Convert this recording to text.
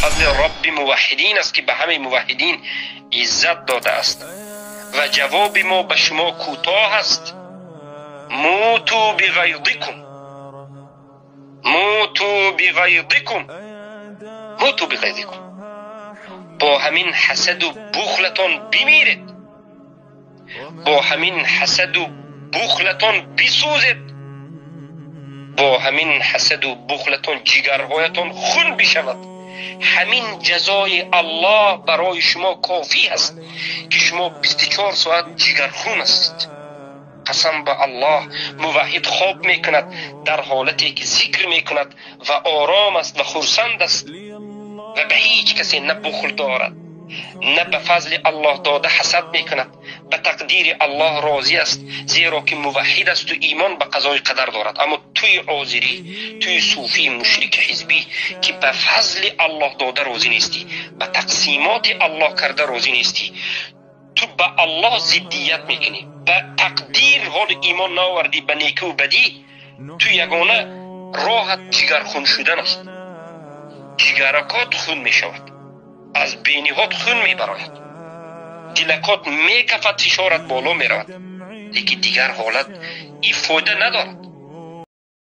فضل رب موحدین است که به همه موحدین عزت داده است. و جواب ما به شما کوتاه است: موتو بغیظکم، موتو بغیظکم، موتو بغیظکم. با همین حسد و بخلتان بمیرید، با همین حسد و بخلتان بسوزید، با همین حسد و بخلتان جگرهایتان خون بشود. همین جزای الله برای شما کافی است که شما 24 ساعت جگرخون هستید. قسم به الله، موحد خواب میکند در حالتی که ذکر میکند و آرام است و خرسند است و به هیچ کسی نه بخل دارد نه به فضل الله داده حسد میکند. به تقدیر الله راضی است، زیرا که موحد است و ایمان به قضای قدر دارد. اما توی عازری، توی صوفی مشرک حزبی که به فضل الله داده راضی نیستی، به تقسیمات الله کرده راضی نیستی، تو به الله ضدیت میکنی، به تقدیر حال ایمان ناوردی، به نیکی و بدی، تو یگانه راحت جگرخون شدن است. جگرکات خون میشود، از بینیات خون میبراید، دلکات میکفت، فشارت بالا میرود، لیکن دیگر حالت این فایده ندارد.